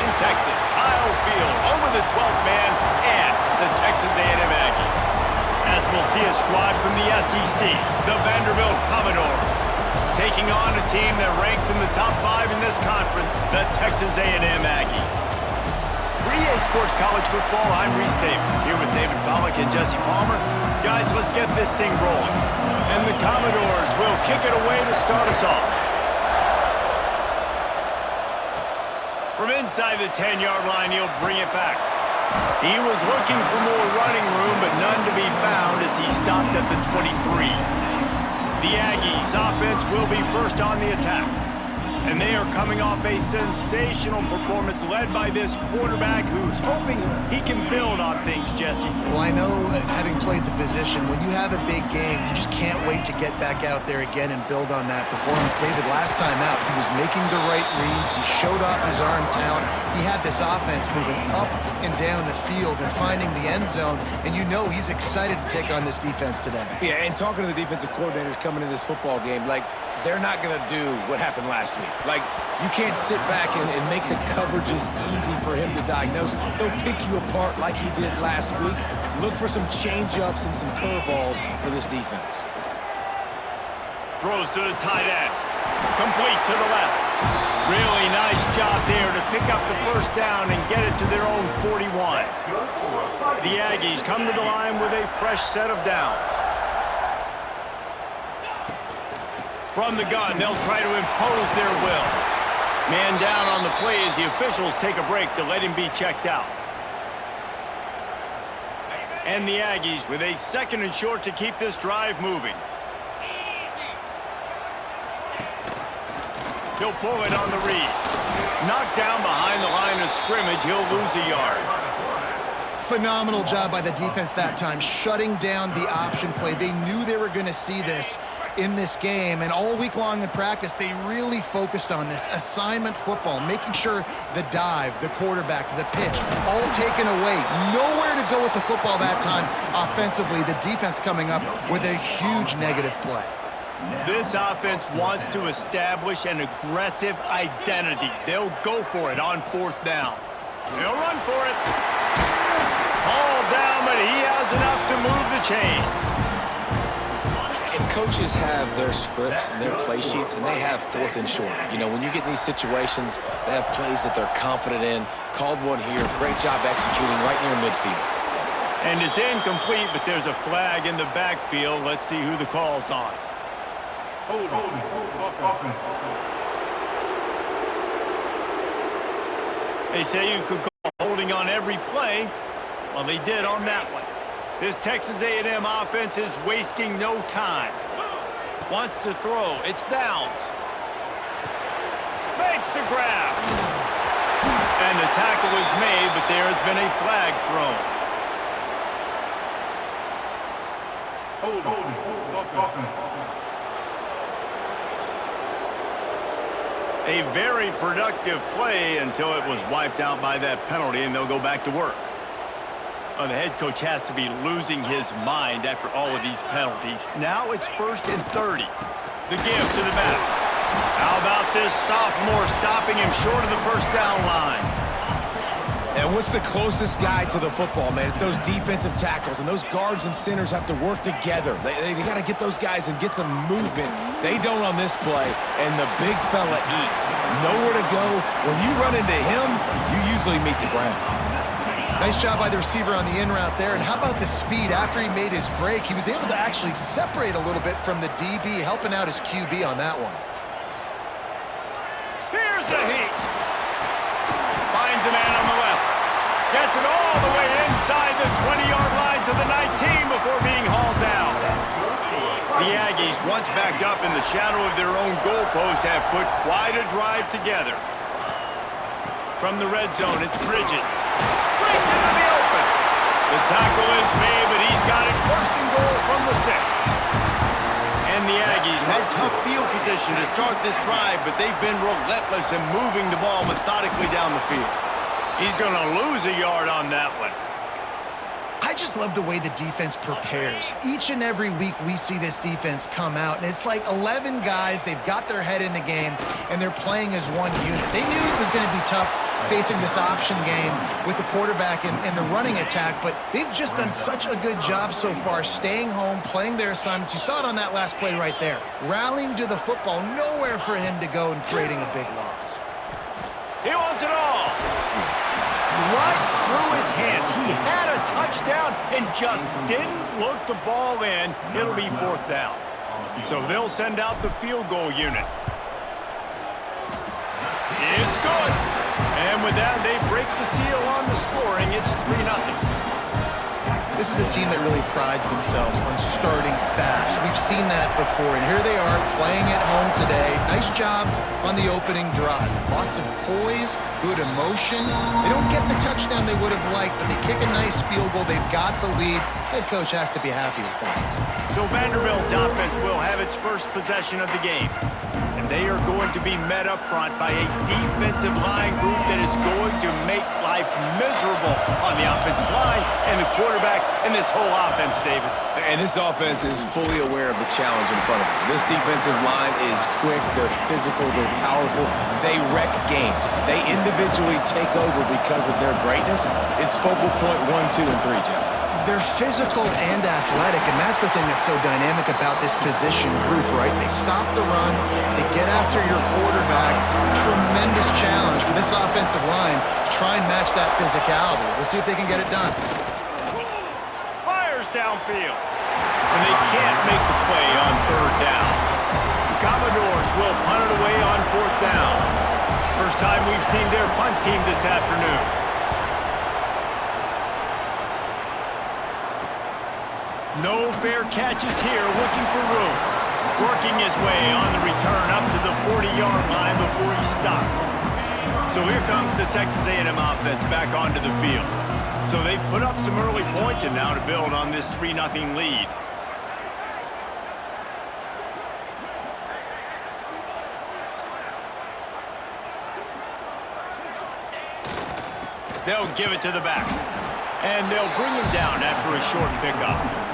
Nation, Texas. Kyle Field over the 12th man and the Texas A&M Aggies. As we'll see a squad from the SEC, the Vanderbilt Commodores, taking on a team that ranks in the top 5 in this conference, the Texas A&M Aggies. For EA Sports College Football, I'm Reese Davis, here with David Pollack and Jesse Palmer. Guys, let's get this thing rolling. And the Commodores will kick it away to start us off. From inside the 10-yard line, he'll bring it back. He was looking for more running room, but none to be found as he stopped at the 23. The Aggies' offense will be first on the attack. And they are coming off a sensational performance led by this quarterback who's hoping he can build on things, Jesse. Well, I know, having played the position, when you have a big game, you just can't wait to get back out there again and build on that performance. David, last time out, he was making the right reads. He showed off his arm talent. He had this offense moving up and down the field and finding the end zone. And you know he's excited to take on this defense today. Yeah, and talking to the defensive coordinators coming in this football game, like, they're not going to do what happened last week. Like, you can't sit back and make the coverages easy for him to diagnose. He'll pick you apart like he did last week. Look for some change-ups and some curveballs for this defense. Throws to the tight end. Complete to the left. Really nice job there to pick up the first down and get it to their own 41. The Aggies come to the line with a fresh set of downs. From the gun, they'll try to impose their will. Man down on the play as the officials take a break to let him be checked out. And the Aggies with a 2nd and short to keep this drive moving. He'll pull it on the read. Knocked down behind the line of scrimmage, he'll lose a yard. Phenomenal job by the defense that time, shutting down the option play. They knew they were going to see this in this game, and all week long in practice, they really focused on this assignment football, making sure the dive, the quarterback, the pitch, all taken away. Nowhere to go with the football that time offensively. The defense coming up with a huge negative play. This offense wants to establish an aggressive identity. They'll go for it on 4th down. They'll run for it. All down, but he has enough to move the chains. Coaches have their scripts and their play sheets, and they have 4th and short. You know, when you get in these situations, they have plays that they're confident in. Called one here. Great job executing right near midfield. And it's incomplete, but there's a flag in the backfield. Let's see who the call's on. They say you could call holding on every play. Well, they did on that one. This Texas A&M offense is wasting no time. Wants to throw. It's Downs. Makes the grab. And the tackle is made, but there has been a flag thrown. A very productive play until it was wiped out by that penalty, and they'll go back to work. The head coach has to be losing his mind after all of these penalties. Now it's 1st and 30. The give to the back. How about this sophomore stopping him short of the 1st down line? And what's the closest guy to the football, man? It's those defensive tackles, and those guards and centers have to work together. They got to get those guys and get some movement. They don't on this play, and the big fella eats. Nowhere to go. When you run into him, you usually meet the ground. Nice job by the receiver on the in route there. And how about the speed? After he made his break, he was able to actually separate a little bit from the DB, helping out his QB on that one. Here's the heat. Finds a man on the left. Gets it all the way inside the 20-yard line to the 19 before being hauled down. The Aggies, once backed up in the shadow of their own goalpost, have put quite a drive together. From the red zone, it's Bridges. Breaks into the open. The tackle is made, but he's got it 1st and goal from the 6. And the Aggies had tough field position to start this drive, but they've been relentless in moving the ball methodically down the field. He's going to lose a yard on that one. I just love the way the defense prepares. Each and every week we see this defense come out, and it's like 11 guys, they've got their head in the game, and they're playing as one unit. They knew it was going to be tough facing this option game with the quarterback and the running attack, but they've just done such a good job so far staying home, playing their assignments. You saw it on that last play right there. Rallying to the football, nowhere for him to go and creating a big loss. He wants it all. Right through his hands. He had a touchdown and just didn't look the ball in. It'll be 4th down. So they'll send out the field goal unit. It's good. And with that, they break the seal on the scoring. It's 3-0. This is a team that really prides themselves on starting fast. We've seen that before, and here they are playing at home today. Nice job on the opening drive. Lots of poise, good emotion. They don't get the touchdown they would have liked, but they kick a nice field goal. They've got the lead. Head coach has to be happy with that. So Vanderbilt's offense will have its first possession of the game. And they are going to be met up front by a defensive line group that is going to make life miserable on the offensive line and the quarterback and this whole offense, David. And this offense is fully aware of the challenge in front of them. This defensive line is quick, they're physical, they're powerful. They wreck games. They individually take over because of their greatness. It's focal point 1, 2, and 3, Jesse. They're physical and athletic, and that's the thing that's so dynamic about this position group, right? They stop the run, they get after your quarterback. Tremendous challenge for this offensive line to try and match that physicality. We'll see if they can get it done. Fires downfield. And they can't make the play on 3rd down. The Commodores will punt it away on 4th down. First time we've seen their punt team this afternoon. No fair catches here, looking for room. Working his way on the return up to the 40-yard line before he stopped. So here comes the Texas A&M offense back onto the field. So they've put up some early points and now to build on this 3-0 lead. They'll give it to the back. And they'll bring him down after a short pickup.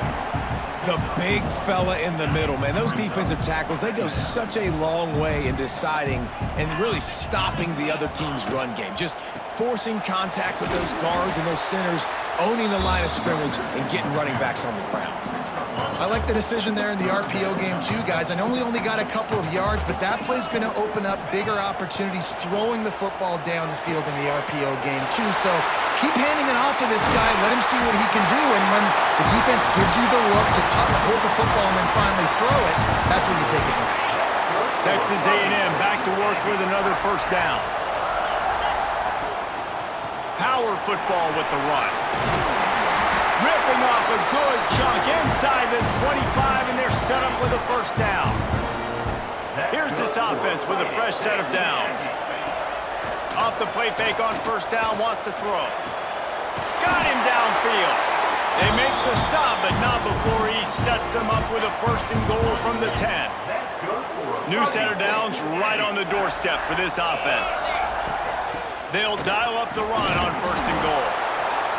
The big fella in the middle, man. Those defensive tackles, they go such a long way in deciding and really stopping the other team's run game. Just forcing contact with those guards and those centers, owning the line of scrimmage, and getting running backs on the ground. I like the decision there in the RPO game too, guys. I know we only got a couple of yards, but that play's going to open up bigger opportunities throwing the football down the field in the RPO game too. So keep handing it off to this guy. Let him see what he can do. And when the defense gives you the look to hold the football and then finally throw it, that's when you take advantage. Texas A&M back to work with another 1st down. Power football with the run. Ripping off a good chunk inside the 25, and they're set up with a 1st down. Here's this offense with a fresh set of downs. Off the play fake on 1st down, wants to throw. Got him downfield. They make the stop, but not before he sets them up with a 1st and goal from the 10. New set of downs right on the doorstep for this offense. They'll dial up the run on 1st and goal.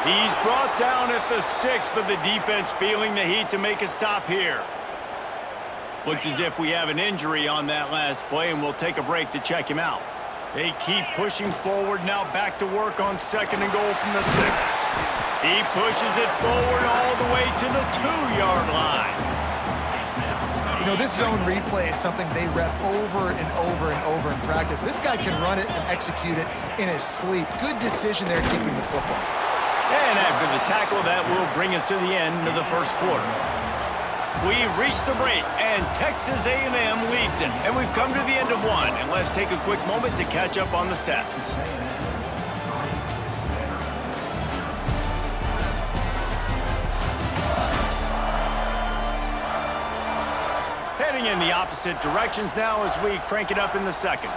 He's brought down at the 6, but the defense feeling the heat to make a stop here. Looks as if we have an injury on that last play, and we'll take a break to check him out. They keep pushing forward, now back to work on 2nd and goal from the 6. He pushes it forward all the way to the 2-yard line. You know, this zone replay is something they rep over and over and over in practice. This guy can run it and execute it in his sleep. Good decision there keeping the football. And after the tackle, that will bring us to the end of the 1st quarter. We've reached the break, and Texas A&M leads it. And we've come to the end of one. And let's take a quick moment to catch up on the stats. Heading in the opposite directions now as we crank it up in the 2nd.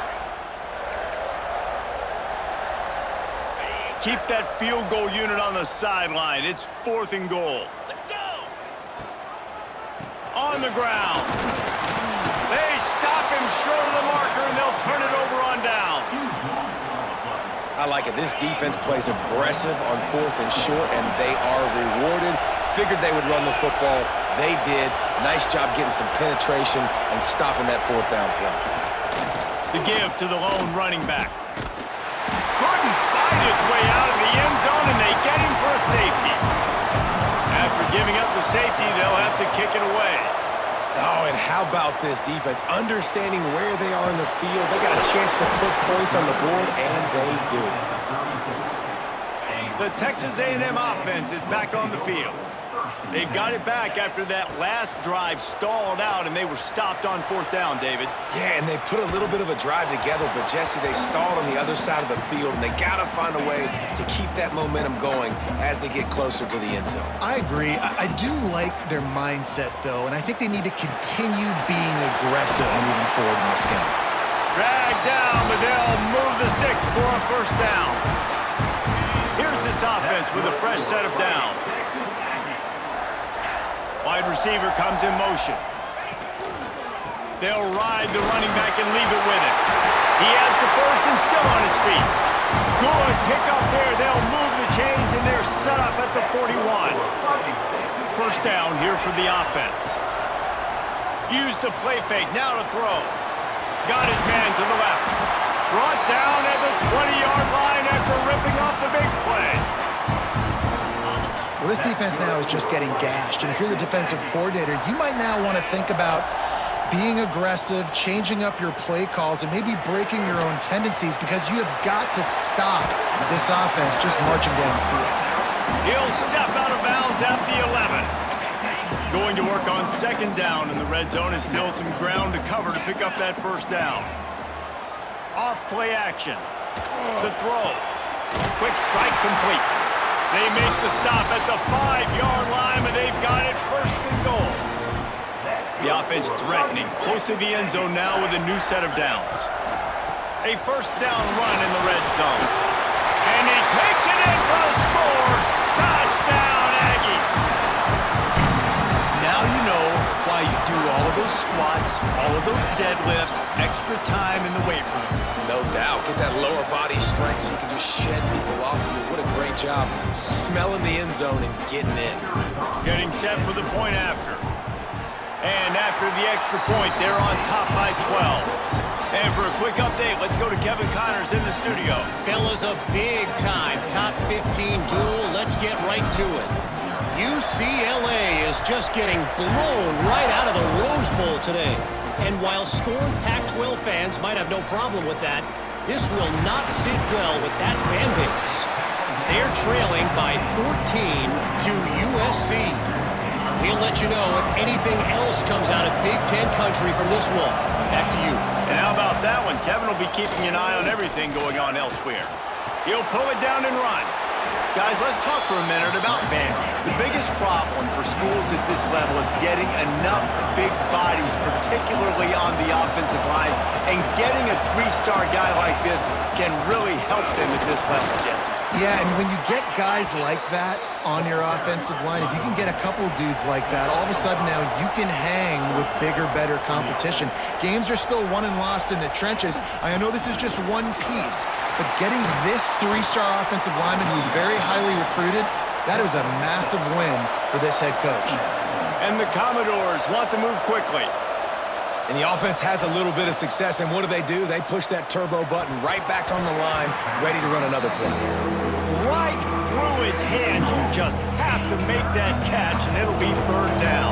Keep that field goal unit on the sideline. It's 4th and goal. Let's go! On the ground. They stop him short of the marker, and they'll turn it over on downs. I like it. This defense plays aggressive on 4th and short, and they are rewarded. Figured they would run the football. They did. Nice job getting some penetration and stopping that 4th down play. The give to the lone running back. Couldn't made its way out of the end zone, and they get him for a safety. After giving up the safety, they'll have to kick it away. Oh, and how about this defense? Understanding where they are in the field. They got a chance to put points on the board, and they do. The Texas A&M offense is back on the field. They've got it back after that last drive stalled out, and they were stopped on 4th down, David. Yeah, and they put a little bit of a drive together, but, Jesse, they stalled on the other side of the field, and they got to find a way to keep that momentum going as they get closer to the end zone. I agree. I do like their mindset, though, and I think they need to continue being aggressive moving forward in this game. Dragged down, but they'll move the sticks for a 1st down. Here's this offense with a fresh set of downs. Wide receiver comes in motion. They'll ride the running back and leave it with him. He has the first and still on his feet. Good pickup there. They'll move the chains, and they're set up at the 41. 1st down here for the offense. Use the play fake. Now to throw. Got his man to the left. Brought down at the 20-yard line after ripping off the big play. Well, this defense now is just getting gashed, and if you're the defensive coordinator, you might now want to think about being aggressive, changing up your play calls, and maybe breaking your own tendencies, because you have got to stop this offense just marching down the field. He'll step out of bounds at the 11. Going to work on 2nd down in the red zone, and still some ground to cover to pick up that 1st down. Off play action. The throw. Quick strike complete. They make the stop at the 5-yard line, but they've got it 1st and goal. The offense threatening, close to the end zone now with a new set of downs. A 1st down run in the red zone. And he takes it in for the score. Touchdown, Aggie. Now you know why you do all of those squats, all of those deadlifts, extra time in the weight room. No doubt. Get that lower body strength so you can just shed people off of you. What a great job smelling the end zone and getting in. Getting set for the point after. And after the extra point, they're on top by 12. And for a quick update, let's go to Kevin Connors in the studio. Fellas, a big-time top 15 duel. Let's get right to it. UCLA is just getting blown right out of the Rose Bowl today. And while scorned Pac-12 fans might have no problem with that, this will not sit well with that fan base. They're trailing by 14 to USC. We'll let you know if anything else comes out of Big Ten country from this one. Back to you. And how about that one? Kevin will be keeping an eye on everything going on elsewhere. He'll pull it down and run. Guys, let's talk for a minute about Vandy. The biggest problem for schools at this level is getting enough big bodies, particularly on the offensive line, and getting a 3-star guy like this can really help them at this level, Jesse. Yeah, and when you get guys like that on your offensive line, if you can get a couple dudes like that, all of a sudden now you can hang with bigger, better competition. Games are still won and lost in the trenches. I know this is just one piece, but getting this 3-star offensive lineman who is very highly recruited, that was a massive win for this head coach. And the Commodores want to move quickly. And the offense has a little bit of success, and what do? They push that turbo button right back on the line, ready to run another play. Right through his hands. You just have to make that catch, and it'll be 3rd down.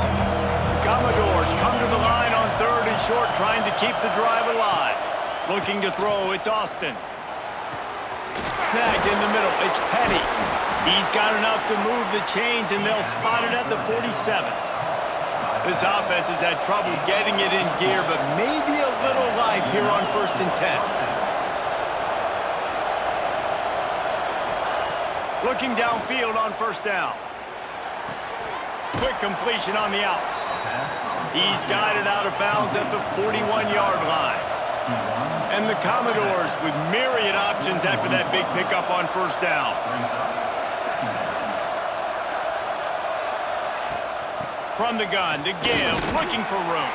The Commodores come to the line on 3rd and short, trying to keep the drive alive. Looking to throw, it's Austin. Snagged in the middle, it's Petty. He's got enough to move the chains, and they'll spot it at the 47. This offense has had trouble getting it in gear, but maybe a little life here on 1st and 10. Looking downfield on 1st down. Quick completion on the out. He's got it out of bounds at the 41-yard line. And the Commodores with myriad options after that big pickup on 1st down. From the gun to give, looking for room.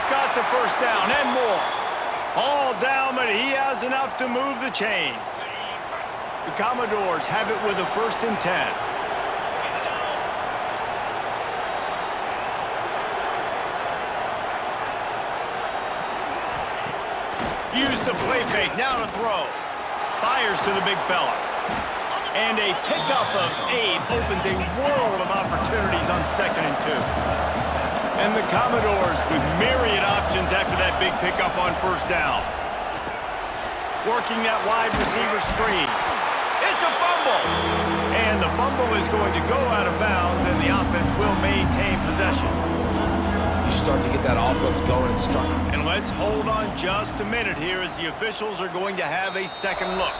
Got the 1st down and more. All down, but he has enough to move the chains. The Commodores have it with a 1st and 10. Use the play fake, now to throw. Fires to the big fella. And a pickup of 8 opens a world of opportunities on 2nd and 2. And the Commodores with myriad options after that big pickup on 1st down. Working that wide receiver screen. It's a fumble. And the fumble is going to go out of bounds, and the offense will maintain possession. You start to get that offense going and start. And let's hold on just a minute here as the officials are going to have a second look.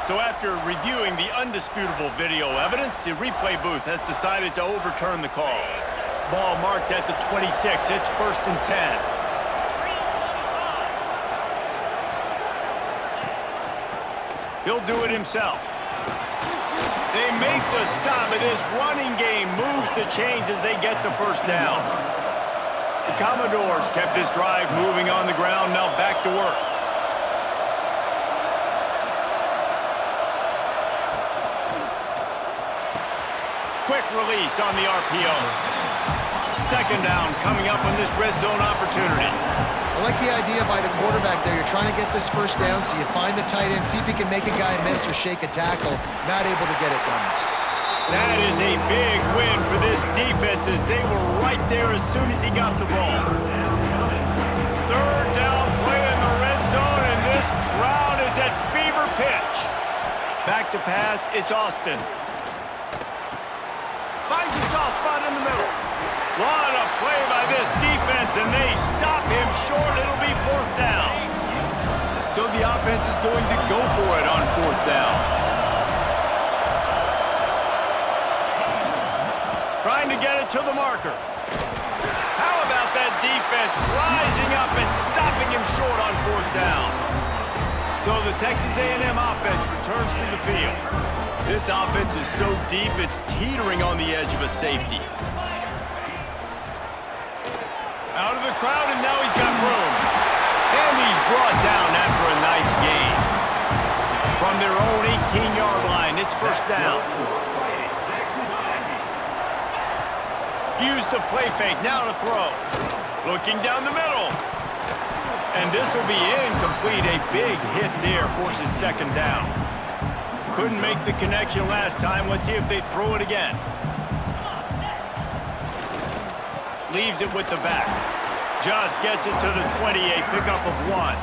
So after reviewing the undisputable video evidence, the replay booth has decided to overturn the call. Ball marked at the 26. It's 1st and 10. He'll do it himself. They make the stop, but this running game moves the chains as they get the 1st down. The Commodores kept this drive moving on the ground, now back to work. Quick release on the RPO. 2nd down coming up on this red zone opportunity. I like the idea by the quarterback there. You're trying to get this 1st down, so you find the tight end, see if he can make a guy miss or shake a tackle. Not able to get it done. That is a big win for this defense as they were right there as soon as he got the ball. 3rd down play in the red zone, and this crowd is at fever pitch. Back to pass, it's Austin. Finds a soft spot in the middle. What a play by this defense, and they stop him short. It'll be 4th down. So the offense is going to go for it on 4th down. Trying to get it to the marker. How about that defense rising up and stopping him short on 4th down? So the Texas A&M offense returns to the field. This offense is so deep, it's teetering on the edge of a safety. Out of the crowd, and now he's got room. And he's brought down after a nice gain. From their own 18-yard line, it's 1st down. Use the play fake, now to throw. Looking down the middle. And this will be incomplete. A big hit there forces 2nd down. Couldn't make the connection last time. Let's see if they throw it again. Leaves it with the back. Just gets it to the 28, pickup of 1.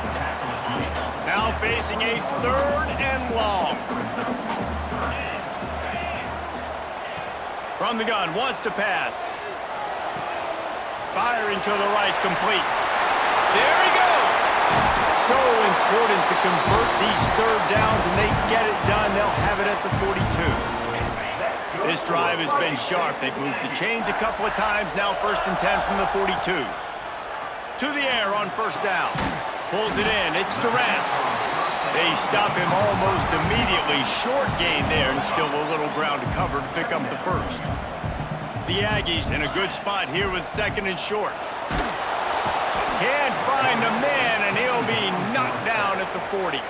Now facing a 3rd and long. From the gun, wants to pass. Firing to the right, complete. There he goes! So important to convert these 3rd downs, and they get it done. They'll have it at the 42. This drive has been sharp. They've moved the chains a couple of times. Now 1st and 10 from the 42. To the air on 1st down. Pulls it in. It's Durant. They stop him almost immediately. Short gain there, and still a little ground to cover to pick up the 1st. The Aggies in a good spot here with 2nd and short. Can't find a man, and he'll be knocked down at the 40.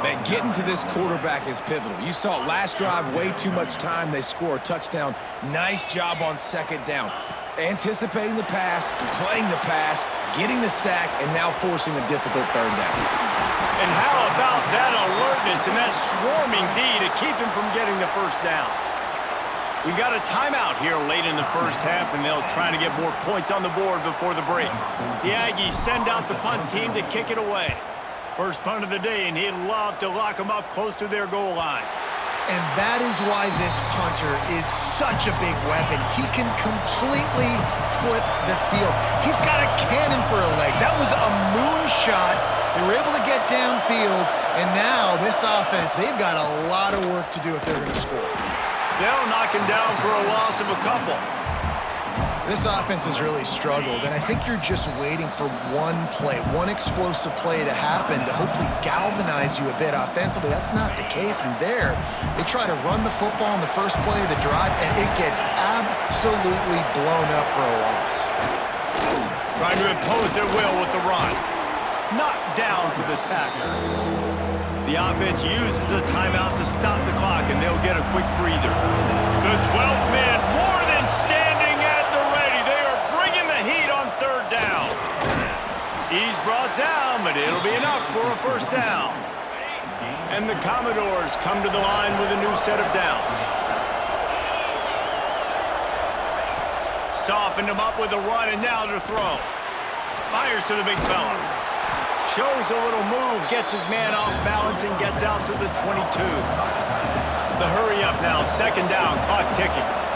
Man, getting to this quarterback is pivotal. You saw it last drive, way too much time. They score a touchdown. Nice job on 2nd down. Anticipating the pass, playing the pass, getting the sack, and now forcing a difficult 3rd down. And how about that alertness and that swarming D to keep him from getting the 1st down? We got a timeout here late in the 1st half, and they'll try to get more points on the board before the break. The Aggies send out the punt team to kick it away. First punt of the day, and he'd love to lock them up close to their goal line. And that is why this punter is such a big weapon. He can completely flip the field. He's got a cannon for a leg. That was a moonshot. They were able to get downfield, and now this offense, they've got a lot of work to do if they're going to score. They'll knock him down for a loss of a couple. This offense has really struggled, and I think you're just waiting for one play, one explosive play to happen to hopefully galvanize you a bit offensively. That's not the case, and there, they try to run the football in the first play of the drive, and it gets absolutely blown up for a loss. Trying to impose their will with the run. Knocked down for the tackle. The offense uses a timeout to stop the clock, and they'll get a quick breather. The 12th man more than standing at the ready. They are bringing the heat on 3rd down. He's brought down, but it'll be enough for a 1st down. And the Commodores come to the line with a new set of downs. Softened him up with a run, and now to throw. Fires to the big fella. Shows a little move, gets his man off balance, and gets out to the 22. The hurry up now, second down, clock ticking.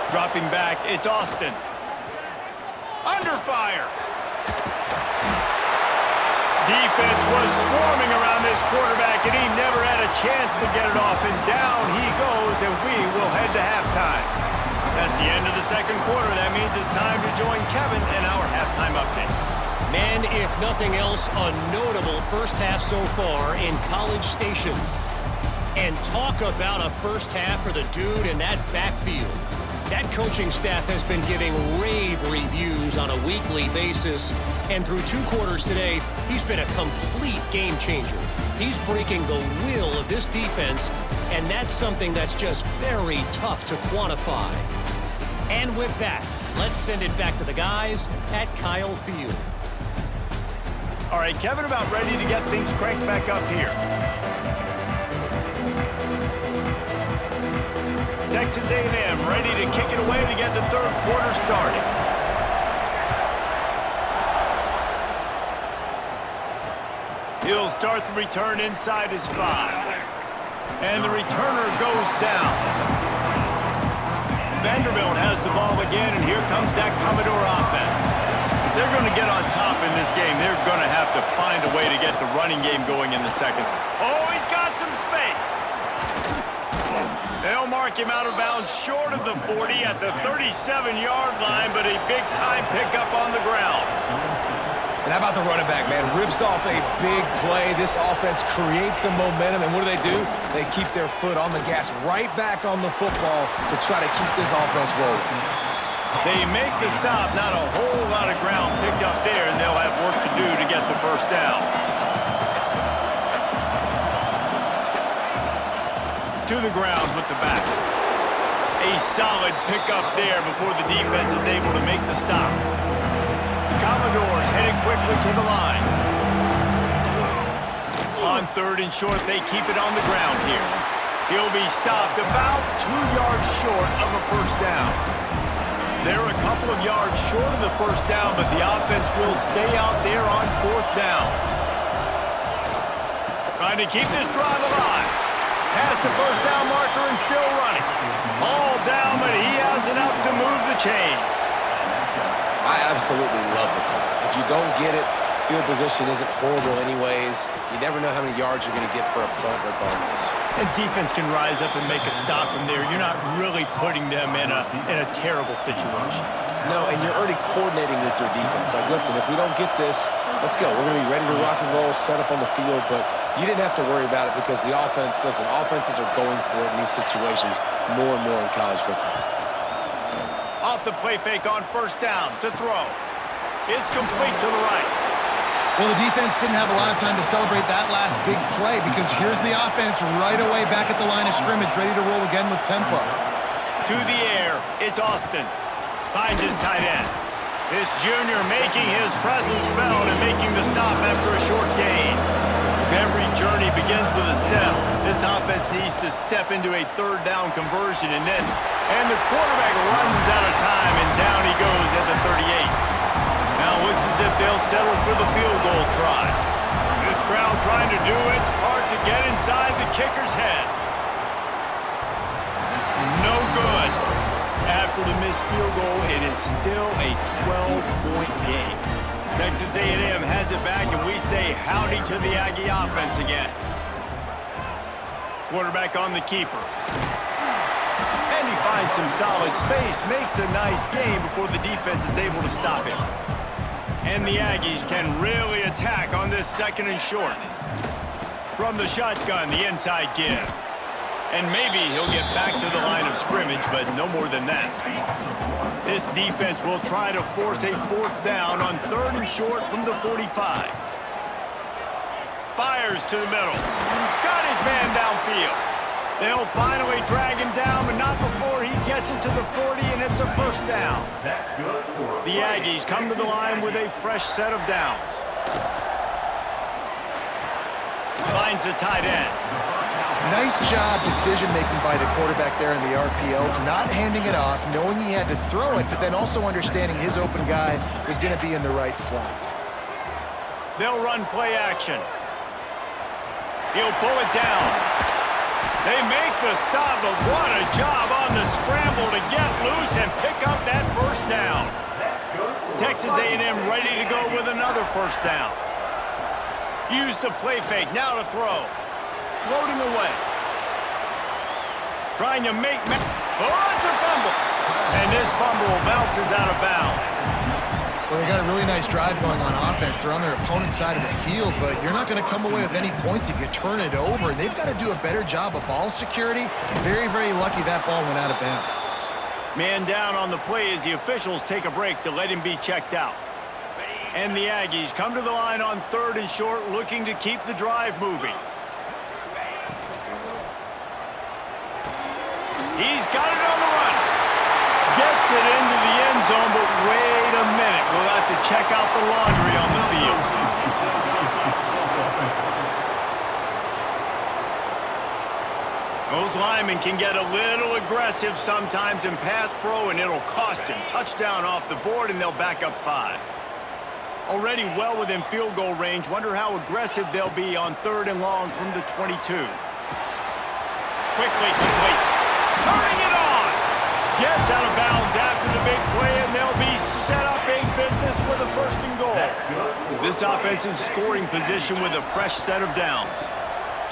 Dropping back, it's Austin. Under fire. Defense was swarming around this quarterback, and he never had a chance to get it off. And down he goes, and we will head to halftime. That's the end of the second quarter. That means it's time to join Kevin in our halftime update. Man, if nothing else, a notable first half so far in College Station. And talk about a first half for the dude in that backfield. That coaching staff has been giving rave reviews on a weekly basis, and through 2 quarters today, he's been a complete game changer. He's breaking the will of this defense, and that's something that's just very tough to quantify. And with that, let's send it back to the guys at Kyle Field. All right, Kevin, about ready to get things cranked back up here. Texas A&M ready to kick it away to get the third quarter started. He'll start the return inside his 5. And the returner goes down. Vanderbilt has the ball again, and here comes that Commodore offense. If they're going to get on top in this game, they're going to have to find a way to get the running game going in the second. Oh, he's got some space. They'll mark him out of bounds short of the 40 at the 37-yard line, but a big-time pickup on the ground. And how about the running back, man? Rips off a big play. This offense creates some momentum, and what do? They keep their foot on the gas right back on the football to try to keep this offense rolling. They make the stop, not a whole lot of ground picked up there, and they'll have work to do to get the first down. To the ground with the back. A solid pickup there before the defense is able to make the stop. The Commodores headed quickly to the line. On third and short, they keep it on the ground here. He'll be stopped about 2 yards short of a first down. They're a couple of yards short of the first down, but the offense will stay out there on fourth down. Trying to keep this drive alive. Past the first down marker and still running. All down, but he has enough to move the chains. I absolutely love the call. If you don't get it, field position isn't horrible anyways. You never know how many yards you're going to get for a point regardless. And defense can rise up and make a stop from there. You're not really putting them in a terrible situation. No, and you're already coordinating with your defense. Like, listen, if we don't get this, let's go. We're going to be ready to rock and roll, set up on the field, but you didn't have to worry about it because the offense, listen, offenses are going for it in these situations more and more in college football. Off the play fake on first down to throw. It's complete to the right. Well, the defense didn't have a lot of time to celebrate that last big play because here's the offense right away back at the line of scrimmage, ready to roll again with tempo. To the air, it's Austin. Finds his tight end. This junior making his presence felt and making the stop after a short gain. If every journey begins with a step, this offense needs to step into a third down conversion, and the quarterback runs out of time, and down he goes at the 38. Now it looks as if they'll settle for the field goal try. This crowd trying to do its part to get inside the kicker's head. No good. After the missed field goal, it is still a 12-point game. Texas A&M has it back, and we say howdy to the Aggie offense again. Quarterback on the keeper. And he finds some solid space, makes a nice game before the defense is able to stop him. And the Aggies can really attack on this second and short. From the shotgun, the inside give. And maybe he'll get back to the line of scrimmage, but no more than that. This defense will try to force a 4th down on 3rd and short from the 45. Fires to the middle. Got his man downfield. They'll finally drag him down, but not before he gets it to the 40, and it's a 1st down. The Aggies come to the line with a fresh set of downs. Finds the tight end. Nice job decision-making by the quarterback there in the RPO, not handing it off, knowing he had to throw it, but then also understanding his open guy was going to be in the right flat. They'll run play action. He'll pull it down. They make the stop, but what a job on the scramble to get loose and pick up that 1st down. Texas A&M ready to go with another 1st down. Use the play fake, now to throw. Floating away. Trying to make... Oh, it's a fumble. And this fumble bounces out of bounds. Well, they got a really nice drive going on offense. They're on their opponent's side of the field, but you're not going to come away with any points if you turn it over. They've got to do a better job of ball security. Very, very lucky that ball went out of bounds. Man down on the play as the officials take a break to let him be checked out. And the Aggies come to the line on 3rd and short, looking to keep the drive moving. He's got it on the run. Gets it into the end zone, but wait a minute. We'll have to check out the laundry on the field. Those linemen can get a little aggressive sometimes in pass pro, and it'll cost him. Touchdown off the board, and they'll back up 5. Already well within field goal range. Wonder how aggressive they'll be on 3rd and long from the 22. Quickly complete. Turning it on. Gets out of bounds after the big play, and they'll be set up in business with a 1st and goal. This offense in scoring position with a fresh set of downs.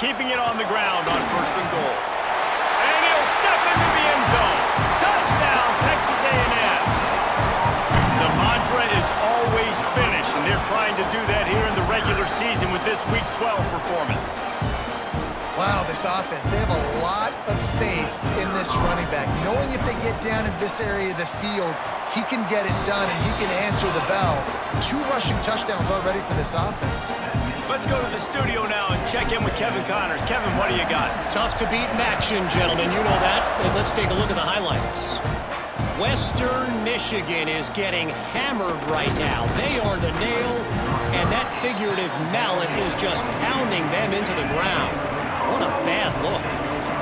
Keeping it on the ground on 1st and goal. And he'll step into the end zone. Touchdown, Texas A&M. The mantra is always finish, and they're trying to do that here in the regular season with this Week 12 performance. Wow, this offense, they have a lot of faith in this running back, knowing if they get down in this area of the field, he can get it done and he can answer the bell. 2 rushing touchdowns already for this offense. Let's go to the studio now and check in with Kevin Connors. Kevin, what do you got? Tough to beat in action, gentlemen. You know that. And let's take a look at the highlights. Western Michigan is getting hammered right now. They are the nail, and that figurative mallet is just pounding them into the ground. What a bad look.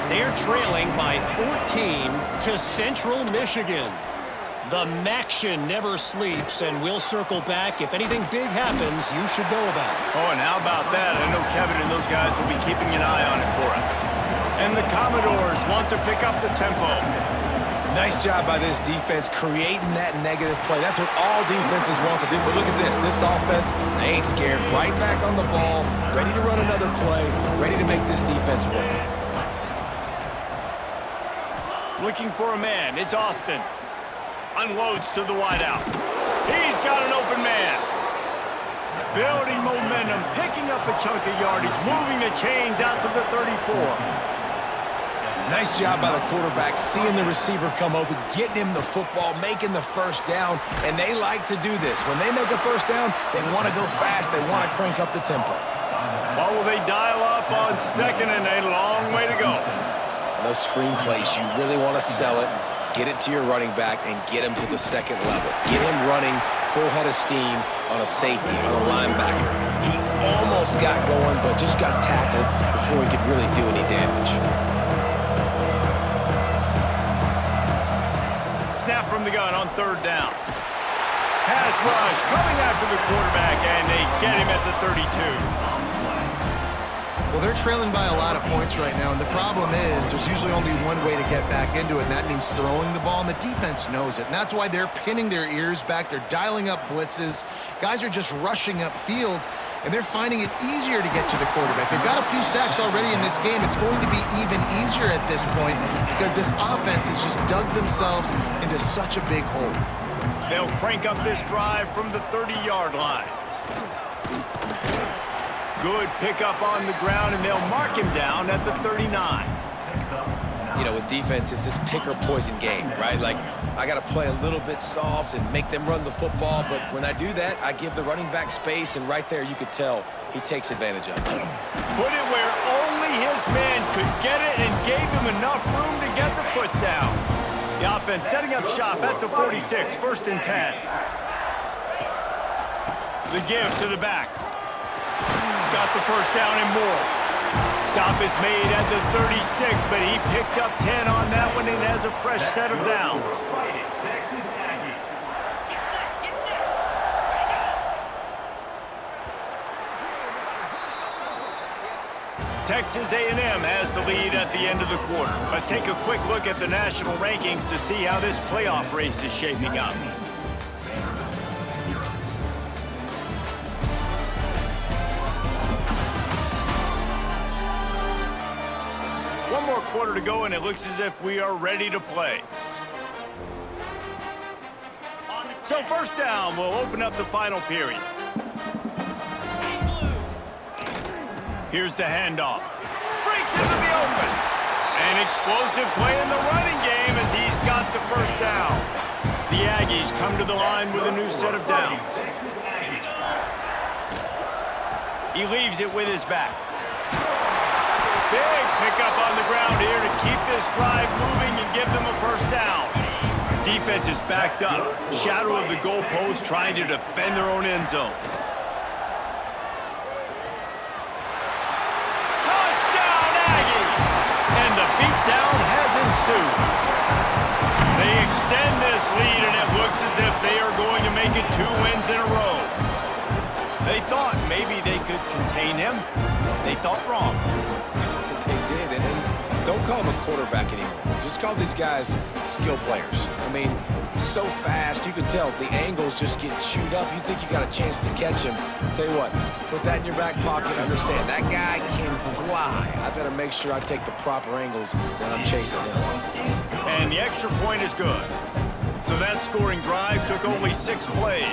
They're trailing by 14 to Central Michigan. The Maction never sleeps, and we'll circle back. If anything big happens, you should know about it. Oh, and how about that? I know Kevin and those guys will be keeping an eye on it for us. And the Commodores want to pick up the tempo. Nice job by this defense creating that negative play. That's what all defenses want to do. But look at this. This offense, they ain't scared. Right back on the ball, ready to run another play, ready to make this defense work. Looking for a man. It's Austin. Unloads to the wideout. He's got an open man. Building momentum, picking up a chunk of yardage, moving the chains out to the 34. Nice job by the quarterback, seeing the receiver come open, getting him the football, making the 1st down, and they like to do this. When they make a 1st down, they want to go fast, they want to crank up the tempo. What will they dial up on 2nd and a long way to go? Those screen plays, you really want to sell it, get it to your running back, and get him to the 2nd level. Get him running full head of steam on a safety, on a linebacker. He almost got going, but just got tackled before he could really do any damage. Snap from the gun on 3rd down. Pass rush coming after the quarterback, and they get him at the 32. Well, they're trailing by a lot of points right now, and the problem is there's usually only one way to get back into it, and that means throwing the ball, and the defense knows it. And that's why they're pinning their ears back. They're dialing up blitzes. Guys are just rushing upfield, and they're finding it easier to get to the quarterback. They've got a few sacks already in this game. It's going to be even easier at this point because this offense has just dug themselves into such a big hole. They'll crank up this drive from the 30-yard line. Good pickup on the ground, and they'll mark him down at the 39. with defense, it's this pick or poison game, right? Like, I got to play a little bit soft and make them run the football, but when I do that, I give the running back space, and right there you could tell he takes advantage of it. Put it where only his man could get it and gave him enough room to get the foot down. The offense setting up shop at the 46, 1st and 10. The give to the back. Got the first down and more. Stop is made at the 36, but he picked up 10 on that one and has a fresh set of downs. Texas A&M has the lead at the end of the quarter. Let's take a quick look at the national rankings to see how this playoff race is shaping up. One more quarter to go, and it looks as if we are ready to play. So first down, we'll open up the final period. Here's the handoff. Breaks into the open. An explosive play in the running game as he's got the first down. The Aggies come to the line with a new set of downs. He leaves it with his back. Big pickup on the ground here to keep this drive moving and give them a first down. Defense is backed up. Shadow of the goalpost trying to defend their own end zone. They extend this lead, and it looks as if they are going to make it 2 wins in a row. They thought maybe they could contain him. They thought wrong. They did, and don't call them a quarterback anymore. Just call these guys skill players. I mean, so fast, you can tell the angles just get chewed up. You think you got a chance to catch him. Tell you what, put that in your back pocket. Understand, that guy can fly. I better make sure I take the proper angles when I'm chasing him. And the extra point is good. So that scoring drive took only 6 plays.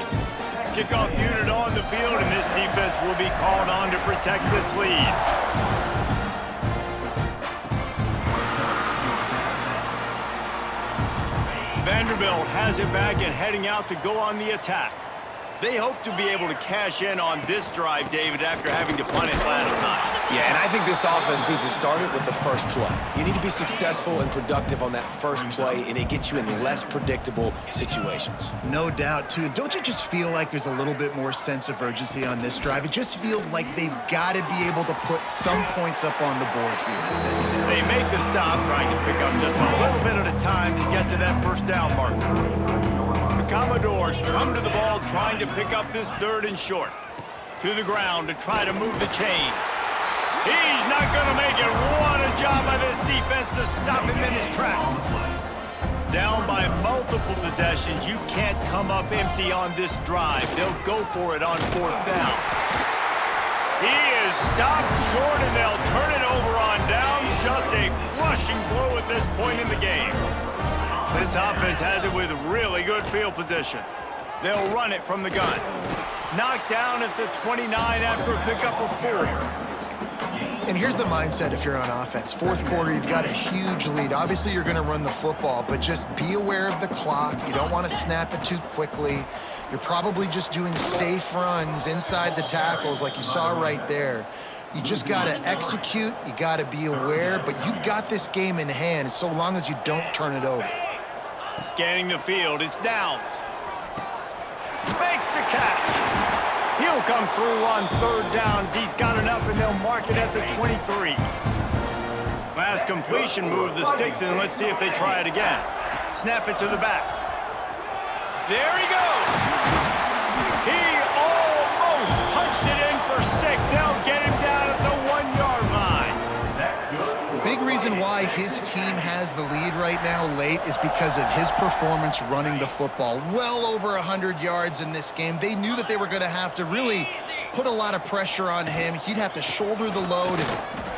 Kickoff unit on the field, and this defense will be called on to protect this lead. Vanderbilt has it back and heading out to go on the attack. They hope to be able to cash in on this drive, David, after having to punt it last time. Yeah, and I think this offense needs to start it with the first play. You need to be successful and productive on that first play, and it gets you in less predictable situations. No doubt, too. Don't you just feel like there's a little bit more sense of urgency on this drive? It just feels like they've got to be able to put some points up on the board here. They make the stop, trying to pick up just a little bit at a time to get to that first down marker. The Commodores come to the ball trying to pick up this 3rd and short. To the ground to try to move the chains. He's not going to make it. What a job by this defense to stop him in his tracks. Down by multiple possessions. You can't come up empty on this drive. They'll go for it on 4th down. He is stopped short, and they'll turn it over on downs. Just a crushing blow at this point in the game. This offense has it with really good field position. They'll run it from the gun. Knocked down at the 29 after a pickup of 4. And here's the mindset if you're on offense. 4th quarter, you've got a huge lead. Obviously, you're going to run the football, but just be aware of the clock. You don't want to snap it too quickly. You're probably just doing safe runs inside the tackles like you saw right there. You just got to execute. You got to be aware, but you've got this game in hand so long as you don't turn it over. Scanning the field, it's downs. Makes the catch. He'll come through on 3rd downs. He's got enough, and they'll mark it at the 23. Last completion moved the sticks, and let's see if they try it again. Snap it to the back. There he goes. He almost punched it in for 6. They'll get him down at the 1-yard line. Big reason why his team has the lead right now late is because of his performance running the football. Well over 100 yards in this game. They knew that they were going to have to really put a lot of pressure on him. He'd have to shoulder the load.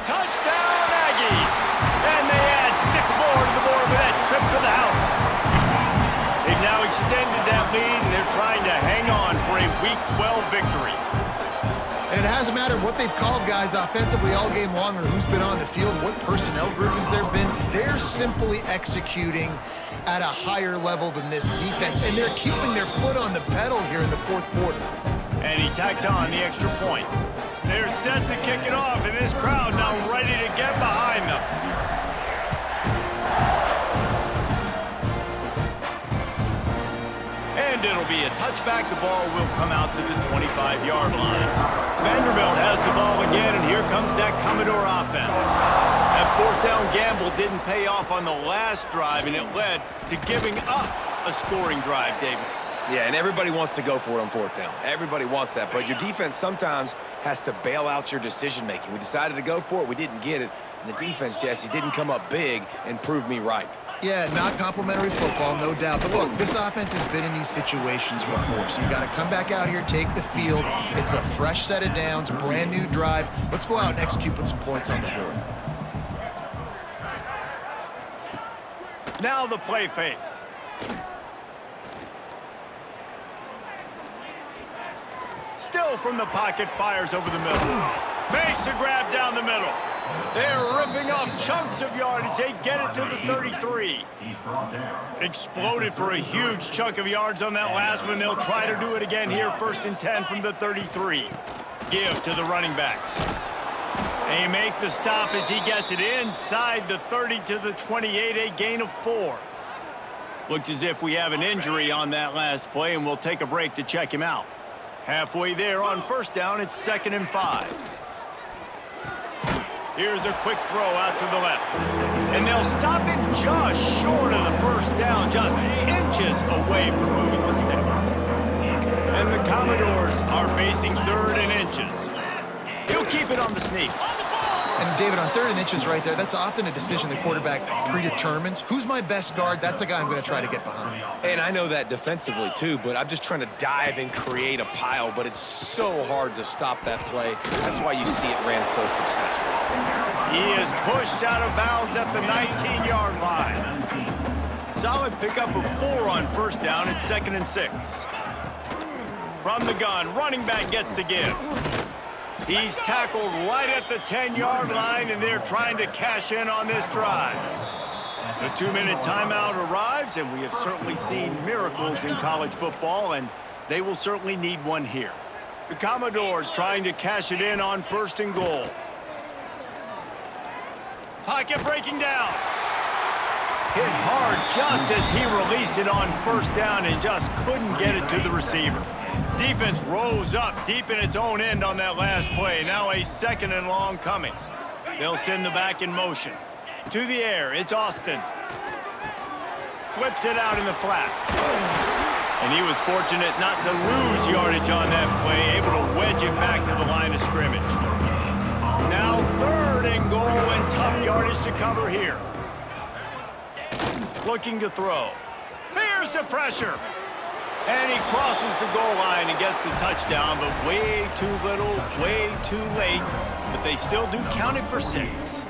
Touchdown, Aggies! And they add 6 more to the board with that trip to the house. They've now extended that lead, and they're trying to hang on for a Week 12 victory. And it hasn't mattered what they've called guys offensively all game long or who's been on the field, what personnel groupings there have been. They're simply executing at a higher level than this defense, and they're keeping their foot on the pedal here in the fourth quarter. And he tacked on the extra point. They're set to kick it off, and this crowd now ready to get behind them. And it'll be a touchback. The ball will come out to the 25-yard line. Vanderbilt has the ball again, and here comes that Commodore offense. That fourth down gamble didn't pay off on the last drive, and it led to giving up a scoring drive, David. Yeah, and everybody wants to go for it on fourth down. Everybody wants that, but your defense sometimes has to bail out your decision-making. We decided to go for it. We didn't get it. And the defense, Jesse, didn't come up big and prove me right. Yeah, not complimentary football, no doubt. But look, this offense has been in these situations before, so you got to come back out here, take the field. It's a fresh set of downs, brand new drive. Let's go out and execute, put some points on the board. Now the play fake. Still from the pocket, fires over the middle. Makes a grab down the middle. They're ripping off chunks of yardage. They get it to the 33. Exploded for a huge chunk of yards on that last one. They'll try to do it again here. 1st and 10 from the 33. Give to the running back. They make the stop as he gets it inside the 30 to the 28, a gain of 4. Looks as if we have an injury on that last play, and we'll take a break to check him out. Halfway there on 1st down, it's 2nd and 5. Here's a quick throw out to the left. And they'll stop him just short of the 1st down, just inches away from moving the sticks. And the Commodores are facing 3rd and inches. He'll keep it on the sneak. And David, on 3rd and inches right there, that's often a decision the quarterback predetermines. Who's my best guard? That's the guy I'm going to try to get behind. And I know that defensively, too, but I'm just trying to dive and create a pile, but it's so hard to stop that play. That's why you see it ran so successful. He is pushed out of bounds at the 19-yard line. Solid pickup of 4 on 1st down. It's 2nd and 6. From the gun, running back gets to give. He's tackled right at the 10-yard line, and they're trying to cash in on this drive. The 2-minute timeout arrives, and we have certainly seen miracles in college football, and they will certainly need one here. The Commodores trying to cash it in on 1st and goal. Pocket breaking down. Hit hard just as he released it on 1st down and just couldn't get it to the receiver. Defense rose up deep in its own end on that last play. Now a 2nd and long coming. They'll send the back in motion. To the air, it's Austin. Flips it out in the flat. And he was fortunate not to lose yardage on that play, able to wedge it back to the line of scrimmage. Now 3rd and goal and tough yardage to cover here. Looking to throw. Here's the pressure. And he crosses the goal line and gets the touchdown, but way too little, way too late. But they still do count it for 6.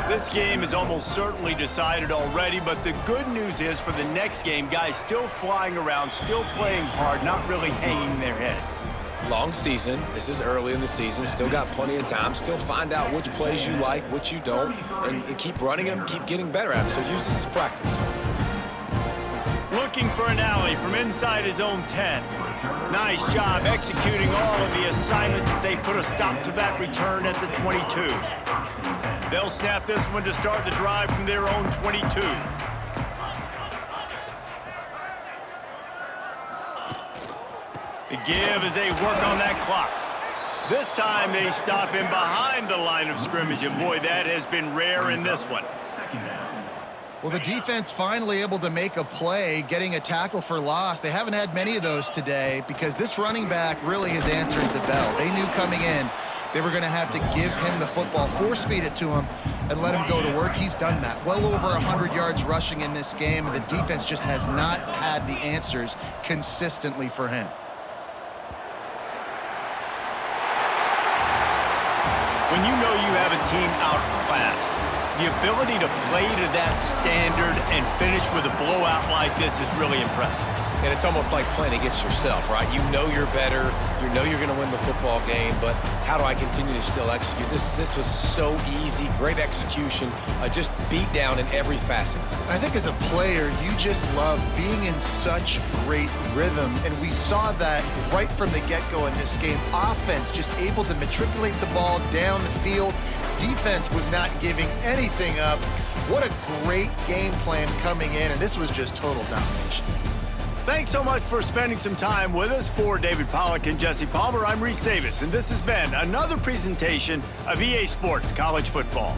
This game is almost certainly decided already, but the good news is for the next game, guys still flying around, still playing hard, not really hanging their heads. Long season. This is early in the season. Still got plenty of time. Still find out which plays you like, which you don't, and keep running them, keep getting better at them. So use this as practice. Looking for an alley from inside his own 10. Nice job executing all of the assignments as they put a stop to that return at the 22. They'll snap this one to start the drive from their own 22. The give as they work on that clock. This time they stop him behind the line of scrimmage, and boy, that has been rare in this one. Well, the defense finally able to make a play, getting a tackle for loss. They haven't had many of those today because this running back really has answered the bell. They knew coming in they were going to have to give him the football, force feed it to him, and let him go to work. He's done that. Well over 100 yards rushing in this game, and the defense just has not had the answers consistently for him. When you know you have a team outclassed, the ability to play to that standard and finish with a blowout like this is really impressive. And it's almost like playing against yourself, right? You know you're better. You know you're going to win the football game, but how do I continue to still execute? This was so easy, great execution, just beat down in every facet. I think as a player, you just love being in such great rhythm, and we saw that right from the get-go in this game. Offense just able to matriculate the ball down the field. Defense was not giving anything up. What a great game plan coming in, and this was just total domination. Thanks so much for spending some time with us. For David Pollack and Jesse Palmer, I'm Reese Davis, and this has been another presentation of EA Sports College Football.